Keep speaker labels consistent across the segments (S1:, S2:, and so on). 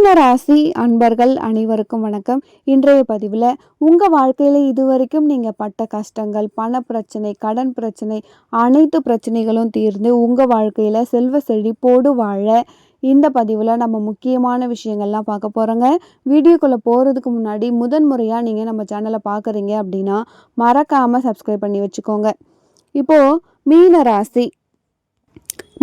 S1: மீனராசி அன்பர்கள் அனைவருக்கும் வணக்கம். இன்றைய பதிவில் உங்கள் வாழ்க்கையில் இதுவரைக்கும் நீங்கள் பட்ட கஷ்டங்கள், பண பிரச்சனை, கடன் பிரச்சனை, அனைத்து பிரச்சனைகளும் தீர்ந்து உங்கள் வாழ்க்கையில் செல்வ செழிப்போடு வாழ இந்த பதிவில் நம்ம முக்கியமான விஷயங்கள்லாம் பார்க்க போகிறோங்க. வீடியோக்குள்ளே போகிறதுக்கு முன்னாடி முதன்முறையாக நீங்கள் நம்ம சேனலை பார்க்குறீங்க அப்படின்னா மறக்காமல் சப்ஸ்கிரைப் பண்ணி வச்சுக்கோங்க. இப்போது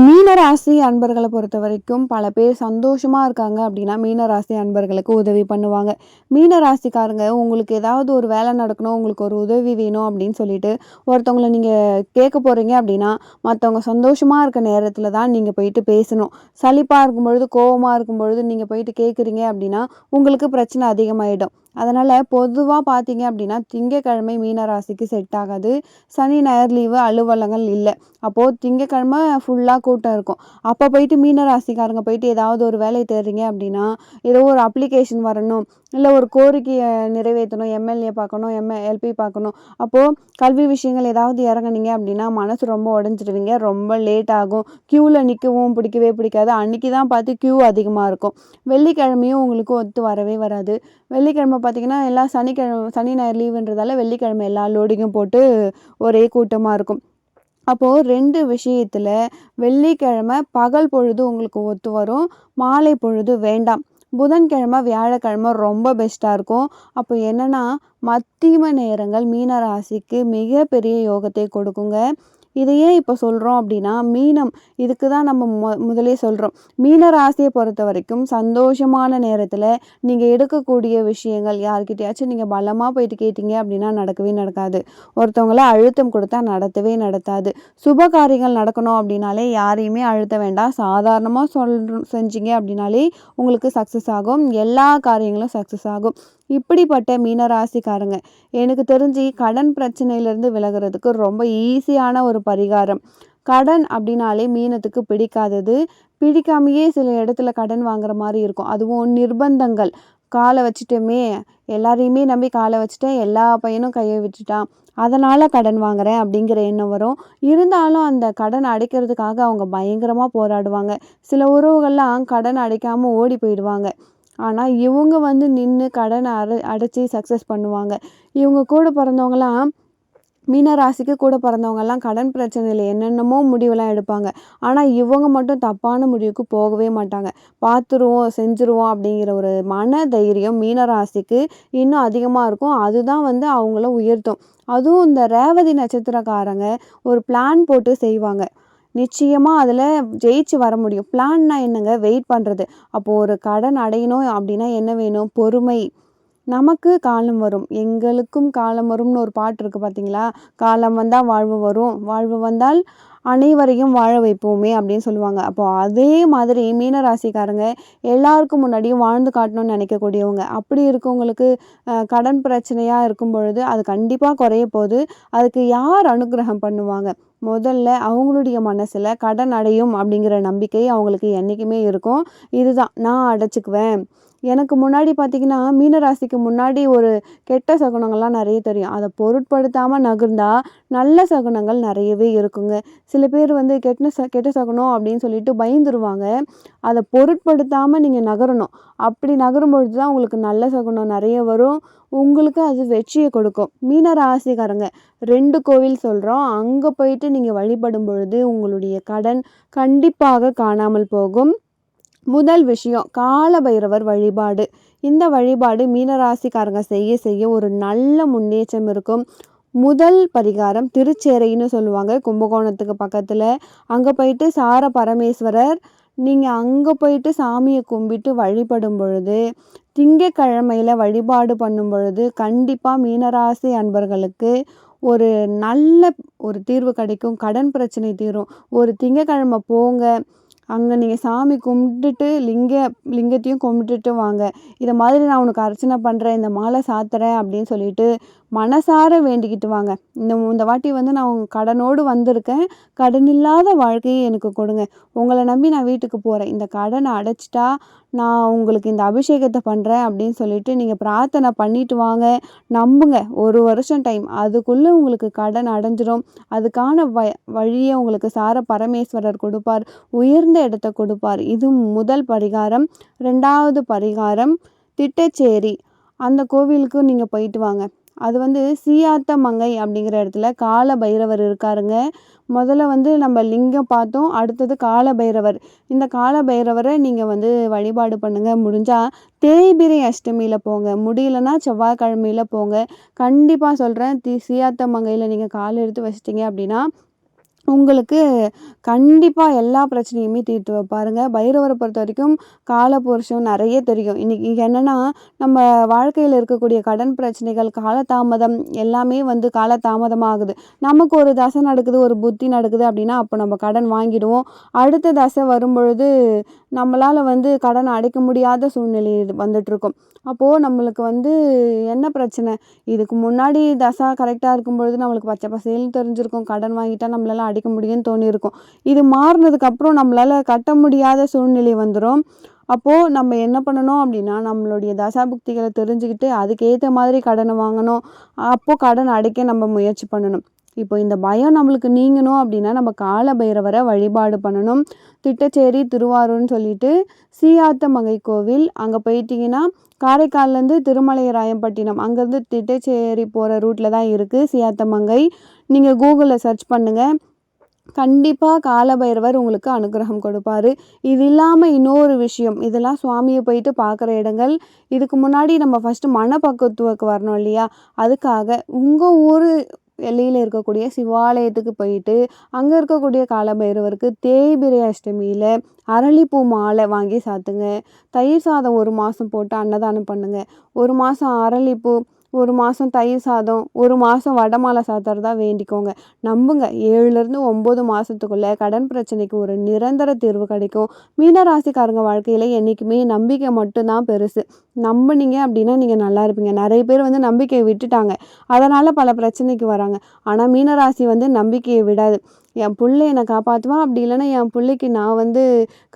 S1: மீனராசி அன்பர்களை பொறுத்த வரைக்கும் பல பேர் சந்தோஷமாக இருக்காங்க அப்படின்னா மீனராசி அன்பர்களுக்கு உதவி பண்ணுவாங்க. மீனராசிக்காரங்க உங்களுக்கு ஏதாவது ஒரு வேலை நடக்கணும், உங்களுக்கு ஒரு உதவி வேணும் அப்படின்னு சொல்லிட்டு ஒருத்தவங்களை நீங்கள் கேட்க போகிறீங்க அப்படின்னா மற்றவங்க சந்தோஷமாக இருக்க நேரத்தில் தான் நீங்கள் போயிட்டு பேசணும். சலிப்பாக இருக்கும் பொழுது, கோவமாக இருக்கும் பொழுது நீங்கள் போயிட்டு கேட்குறீங்க அப்படின்னா உங்களுக்கு பிரச்சனை அதிகமாகிடும். அதனால் பொதுவாக பார்த்தீங்க அப்படின்னா திங்கக்கிழமை மீனராசிக்கு செட் ஆகாது. சனி ஞாயிறு லீவு, அலுவலகங்கள் இல்லை. அப்போது திங்கக்கிழமை ஃபுல்லாக கூட்டம் இருக்கும். அப்போ போயிட்டு மீனராசிக்காரங்க போயிட்டு ஏதாவது ஒரு வேலையை தேடுறீங்க அப்படின்னா ஏதோ ஒரு அப்ளிகேஷன் வரணும், இல்லை ஒரு கோரிக்கையை நிறைவேற்றணும், எம்எல்ஏ பார்க்கணும், எல்பி பார்க்கணும். அப்போது கல்வி விஷயங்கள் ஏதாவது இறங்குனீங்க அப்படின்னா மனசு ரொம்ப உடஞ்சிடுவீங்க. ரொம்ப லேட் ஆகும். க்யூவில் நிற்கவும் பிடிக்காது. அன்றைக்கி தான் பார்த்து க்யூ அதிகமாக இருக்கும். வெள்ளிக்கிழமையும் உங்களுக்கு ஒத்து வரவே வராது. வெள்ளிக்கிழமை பார்த்திங்கன்னா எல்லாம் சனி ஞாயிறு லீவுன்றதால வெள்ளிக்கிழமை எல்லா லோடிங்கும் போட்டு ஒரே கூட்டமாக இருக்கும். அப்போது 2 விஷயத்தில் வெள்ளிக்கிழமை பகல் பொழுது உங்களுக்கு ஒத்து வரும், மாலை பொழுது வேண்டாம். புதன்கிழமை, வியாழக்கிழமை ரொம்ப பெஸ்ட்டாக இருக்கும். அப்போ என்னென்னா மத்தியம நேரங்கள் மீனராசிக்கு மிகப்பெரிய யோகத்தை கொடுக்குங்க. இதையே இப்போ சொல்கிறோம் அப்படின்னா மீனம், இதுக்கு தான் நம்ம முதலே சொல்கிறோம். மீனராசியை பொறுத்த வரைக்கும் சந்தோஷமான நேரத்தில் நீங்கள் எடுக்கக்கூடிய விஷயங்கள் யார்கிட்டயாச்சும் நீங்கள் பலமாக போயிட்டு கேட்டீங்க அப்படின்னா நடக்கவே நடக்காது. ஒருத்தவங்கள அழுத்தம் கொடுத்தா நடத்தவே நடத்தாது. சுப காரியங்கள் நடக்கணும் அப்படின்னாலே யாரையுமே அழுத்த வேண்டாம். சாதாரணமாக செஞ்சீங்க அப்படின்னாலே உங்களுக்கு சக்ஸஸ் ஆகும். எல்லா காரியங்களும் சக்ஸஸ் ஆகும். இப்படிப்பட்ட மீனராசிக்காரங்க எனக்கு தெரிஞ்சு கடன் பிரச்சனையிலேருந்து விலகிறதுக்கு ரொம்ப ஈஸியான ஒரு பரிகாரம். கடன் அப்படின்னாலே மீனத்துக்கு பிடிக்காமையே சில இடத்துல கடன் வாங்குற மாதிரி இருக்கும். அதுவும் நிர்பந்தங்கள், காலை வச்சுட்டோமே, எல்லாரையுமே நம்பி காலை வச்சுட்டேன், எல்லா பையனும் கையை விட்டுட்டான், அதனால் கடன் வாங்குறேன் அப்படிங்கிற எண்ணம் வரும். இருந்தாலும் அந்த கடன் அடைக்கிறதுக்காக அவங்க பயங்கரமாக போராடுவாங்க. சில உறவுகள்லாம் கடன் அடைக்காமல் ஓடி போயிடுவாங்க. ஆனால் இவங்க நின்று கடனை அடைச்சி சக்ஸஸ் பண்ணுவாங்க. இவங்க கூட பிறந்தவங்களாம், மீனராசிக்கு கூட பிறந்தவங்கெல்லாம் கடன் பிரச்சனையில் என்னென்னமோ முடிவெல்லாம் எடுப்பாங்க. ஆனால் இவங்க மட்டும் தப்பான முடிவுக்கு போகவே மாட்டாங்க. பார்த்துருவோம், செஞ்சுருவோம் அப்படிங்கிற ஒரு மன தைரியம் மீனராசிக்கு இன்னும் அதிகமாக இருக்கும். அதுதான் அவங்கள உயர்த்தும். அதுவும் இந்த ரேவதி நட்சத்திரக்காரங்க ஒரு பிளான் போட்டு செய்வாங்க. நிச்சயமாக அதில் ஜெயிச்சு வர முடியும். பிளான்னா என்னங்க? வெயிட் பண்ணுறது. அப்போது ஒரு கடன் அடையணும் அப்படின்னா என்ன வேணும்? பொறுமை. நமக்கு காலம் வரும், எங்களுக்கும் காலம் வரும்னு ஒரு பாட்டு இருக்குது பார்த்தீங்களா? காலம் வந்தால் வாழ்வு வரும், வாழ்வு வந்தால் அனைவரையும் வாழ வைப்போமே அப்படின்னு சொல்லுவாங்க. அப்போது அதே மாதிரி மீனராசிக்காரங்க எல்லாருக்கும் முன்னாடியும் வாழ்ந்து காட்டணும்னு நினைக்கக்கூடியவங்க. அப்படி இருக்கவங்களுக்கு கடன் பிரச்சனையாக இருக்கும் பொழுது அது கண்டிப்பாக குறைய போகுது. அதுக்கு யார் அனுகிரகம் பண்ணுவாங்க? முதல்ல அவங்களுடைய மனசில் கடன் அடையும் அப்படிங்கிற நம்பிக்கை அவங்களுக்கு என்றைக்குமே இருக்கும். இதுதான், நான் அடைச்சிக்குவேன். எனக்கு முன்னாடி பார்த்திங்கன்னா மீனராசிக்கு முன்னாடி ஒரு கெட்ட சகுனங்கள்லாம் நிறைய தெரியும். அதை பொருட்படுத்தாமல் நகர்ந்தால் நல்ல சகுனங்கள் நிறையவே இருக்குங்க. சில பேர் கெட்ட சகுனம் அப்படின்னு சொல்லிட்டு பயந்துருவாங்க. அதை பொருட்படுத்தாமல் நீங்கள் நகரணும். அப்படி நகரும்பொழுது தான் உங்களுக்கு நல்ல சகுனம் நிறைய வரும். உங்களுக்கு அது வெற்றியை கொடுக்கும். மீனராசிக்காரங்க 2 கோவில் சொல்கிறோம், அங்கே போயிட்டு நீங்கள் வழிபடும் பொழுது உங்களுடைய கடன் கண்டிப்பாக காணாமல் போகும். முதல் விஷயம் கால பைரவர் வழிபாடு. இந்த வழிபாடு மீனராசிக்காரங்க செய்ய ஒரு நல்ல முன்னேற்றம் இருக்கும். முதல் பரிகாரம் திருச்சேரைன்னு சொல்லுவாங்க, கும்பகோணத்துக்கு பக்கத்தில். அங்கே போயிட்டு சார பரமேஸ்வரர், நீங்கள் அங்கே போயிட்டு சாமியை கும்பிட்டு வழிபடும் பொழுது, திங்கக்கிழமையில் வழிபாடு பண்ணும் பொழுது கண்டிப்பாக மீனராசி அன்பர்களுக்கு ஒரு நல்ல ஒரு தீர்வு கிடைக்கும். கடன் பிரச்சனை தீரும். ஒரு திங்கக்கிழமை போங்க, அங்கே நீங்கள் சாமி கும்பிட்டுட்டு லிங்கத்தையும் கும்பிட்டுட்டு வாங்க. இதை மாதிரி நான் உனக்கு அர்ச்சனை பண்ணுறேன், இந்த மாலை சாத்துறேன் அப்படின்னு சொல்லிட்டு மனசார வேண்டிக்கிட்டு வாங்க. இந்த வாட்டி வந்து நான் கடனோடு வந்திருக்கேன். கடன் இல்லாத வாழ்க்கையை எனக்கு கொடுங்க. உங்கள நம்பி நான் வீட்டுக்கு போறேன். இந்த கடன அடைச்சிட்டா நான் உங்களுக்கு இந்த அபிஷேகத்த பண்றேன் அப்படின்னு சொல்லிட்டு நீங்க பிரார்த்தனை பண்ணிட்டு வாங்க. நம்புங்க 1 வருஷம் டைம். அதுக்குள்ள உங்களுக்கு கடன் அடைஞ்சிரும். அதுக்கான வழிய உங்களுக்கு சார பரமேஸ்வரர் கொடுப்பார். உயர்ந்த இடத்த கொடுப்பார். இது முதல் பரிகாரம். 2வது பரிகாரம் திட்டச்சேரி. அந்த கோவிலுக்கு நீங்க போயிட்டு வாங்க. அது வந்து சீயாத்த மங்கை அப்படிங்கிற இடத்துல கால பைரவர் இருக்காருங்க. முதல்ல வந்து நம்ம லிங்கம் பார்த்தோம். அடுத்தது கால பைரவர். இந்த கால பைரவரை நீங்கள் வந்து வழிபாடு பண்ணுங்க. முடிஞ்சால் தேய்பிரை அஷ்டமியில் போங்க. முடியலன்னா செவ்வாய்க்கிழமையில போங்க. கண்டிப்பாக சொல்கிறேன். சீயாத்த மங்கையில் நீங்கள் கால் எடுத்து வச்சிட்டிங்க அப்படின்னா உங்களுக்கு கண்டிப்பா எல்லா பிரச்சனையுமே தீர்த்து வைப்பாருங்க. பைரவர பொறுத்தவரைக்கும் காலபுருஷம் நெறைய தெரியும். இன்னைக்கு என்னன்னா, நம்ம வாழ்க்கையில இருக்கக்கூடிய கடன் பிரச்சனைகள், காலதாமதம் எல்லாமே வந்து காலதாமதமாகுது. நமக்கு ஒரு தசை நடக்குது, ஒரு புத்தி நடக்குது அப்படின்னா, அப்போ நம்ம கடன் வாங்கிடுவோம். அடுத்த தசை வரும்பொழுது நம்மளால வந்து கடன் அடைக்க முடியாத சூழ்நிலை வந்துட்டுருக்கும். அப்போது நம்மளுக்கு வந்து என்ன பிரச்சனை? இதுக்கு முன்னாடி தசா கரெக்டாக இருக்கும்பொழுது நம்மளுக்கு பச்சை பசேல்னு தெரிஞ்சிருக்கும். கடன் வாங்கிட்டா நம்மளால அடைக்க முடியும்னு தோணியிருக்கும். இது மாறுனதுக்கப்புறம் நம்மளால கட்ட முடியாத சூழ்நிலை வந்துரும். அப்போது நம்ம என்ன பண்ணணும் அப்படின்னா, நம்மளுடைய தசாபுக்திகளை தெரிஞ்சுக்கிட்டு அதுக்கேற்ற மாதிரி கடனை வாங்கணும். அப்போது கடன் அடைக்க நம்ம முயற்சி பண்ணணும். இப்போ இந்த பயம் நம்மளுக்கு நீங்கணும் அப்படின்னா, நம்ம கால பைரவரை வழிபாடு பண்ணணும். திட்டச்சேரி, திருவாரூர்னு சொல்லிட்டு சீயாத்தமங்கை கோவில். அங்கே போயிட்டீங்கன்னா, காரைக்கால்லேருந்து திருமலைராயம்பட்டினம் அங்கேருந்து திட்டச்சேரி போகிற ரூட்டில் தான் இருக்குது சீயாத்தமங்கை. நீங்கள் கூகுளில் சர்ச் பண்ணுங்கள். கண்டிப்பாக காலபைரவர் உங்களுக்கு அனுகிரகம் கொடுப்பாரு. இது இல்லாமல் இன்னொரு விஷயம், இதெல்லாம் சுவாமியை போயிட்டு பார்க்குற இடங்கள். இதுக்கு முன்னாடி நம்ம ஃபஸ்ட்டு மனப்பக்குவத்துக்கு வரணும் இல்லையா? அதுக்காக உங்கள் ஊர் எல்லையில் இருக்கக்கூடிய சிவாலயத்துக்கு போயிட்டு அங்கே இருக்கக்கூடிய காலபைரவருக்கு தேய்பிரை அஷ்டமியில் அரளிப்பூ மாலை வாங்கி சாத்துங்க. தயிர் சாதம் 1 மாதம் போட்டு அன்னதானம் பண்ணுங்க. 1 மாதம் அரளிப்பூ, 1 மாதம் தயிர் சாதம், 1 மாதம் வடை மாலை சாத்துறதா வேண்டிக்கோங்க. நம்புங்க 7லேருந்து 9 மாதத்துக்குள்ளே கடன் பிரச்சனைக்கு ஒரு நிரந்தர தீர்வு கிடைக்கும். மீனராசிக்காரங்க வாழ்க்கையில் என்றைக்குமே நம்பிக்கை மட்டும்தான் பெருசு. நம்புனீங்க அப்படின்னா நீங்கள் நல்லா இருப்பீங்க. நிறைய பேர் வந்து நம்பிக்கையை விட்டுட்டாங்க. அதனால் பல பிரச்சனைக்கு வராங்க. ஆனால் மீனராசி வந்து நம்பிக்கையை விடாது. என் புள்ள என்னை காப்பாற்றுவான், அப்படி இல்லைன்னா என் பிள்ளைக்கு நான் வந்து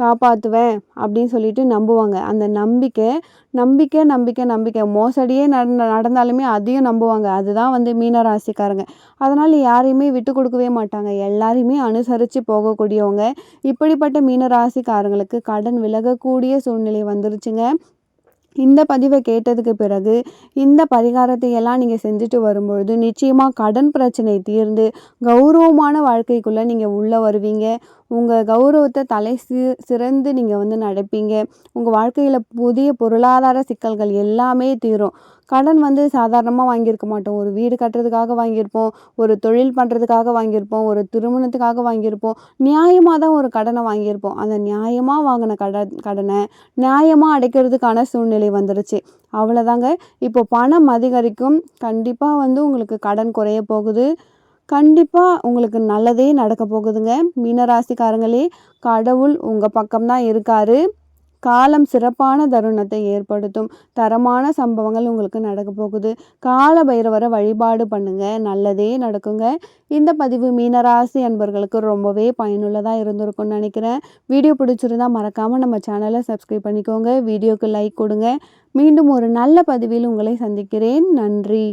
S1: காப்பாற்றுவேன் அப்படின்னு சொல்லிட்டு நம்புவாங்க. அந்த நம்பிக்கை நம்பிக்கை நம்பிக்கை நம்பிக்கை மோசடியே நடந்தாலுமே அதையும் நம்புவாங்க. அதுதான் வந்து மீனராசிக்காரங்க. அதனால் யாரையுமே விட்டு கொடுக்கவே மாட்டாங்க. எல்லாரையுமே அனுசரித்து போகக்கூடியவங்க. இப்படிப்பட்ட மீனராசிக்காரங்களுக்கு கடன் விலகக்கூடிய சூழ்நிலை வந்துருச்சுங்க. இந்த பதிவை கேட்டதுக்கு பிறகு இந்த பரிகாரத்தை எல்லாம் நீங்கள் செஞ்சுட்டு வரும்பொழுது நிச்சயமாக கடன் பிரச்சனை தீர்ந்து கௌரவமான வாழ்க்கைக்குள்ளே நீங்கள் உள்ளே வருவீங்க. உங்கள் கௌரவத்தை தலை சிறந்து நீங்கள் வந்து நடப்பீங்க. உங்கள் வாழ்க்கையில் புதிய பொருளாதார சிக்கல்கள் எல்லாமே தீரும். கடன் வந்து சாதாரணமாக வாங்கியிருக்க மாட்டோம். ஒரு வீடு கட்டுறதுக்காக வாங்கியிருப்போம், ஒரு தொழில் பண்ணுறதுக்காக வாங்கியிருப்போம், ஒரு திருமணத்துக்காக வாங்கியிருப்போம். நியாயமாக தான் ஒரு கடனை வாங்கியிருப்போம். அந்த நியாயமாக வாங்கின கடனை நியாயமாக அடைக்கிறதுக்கான சூழ்நிலை வந்துருச்சு. அவ்வளோதாங்க. இப்போ பணம் அதிகரிக்கும். கண்டிப்பாக வந்து உங்களுக்கு கடன் குறைய போகுது. கண்டிப்பாக உங்களுக்கு நல்லதே நடக்க போகுதுங்க. மீனராசிக்காரங்களே, கடவுள் உங்கள் பக்கம்தான் இருக்காரு. காலம் சிறப்பான தருணத்தை ஏற்படுத்தும். தரமான சம்பவங்கள் உங்களுக்கு நடக்க போகுது. கால பைரவரை வழிபாடு பண்ணுங்க. நல்லதே நடக்குங்க. இந்த பதிவு மீனராசி அன்பர்களுக்கு ரொம்பவே பயனுள்ளதாக இருந்திருக்கும்னு நினைக்கிறேன். வீடியோ பிடிச்சிருந்தா மறக்காமல் நம்ம சேனலை சப்ஸ்கிரைப் பண்ணிக்கோங்க. வீடியோக்கு லைக் கொடுங்க. மீண்டும் ஒரு நல்ல பதிவில் உங்களை சந்திக்கிறேன். நன்றி.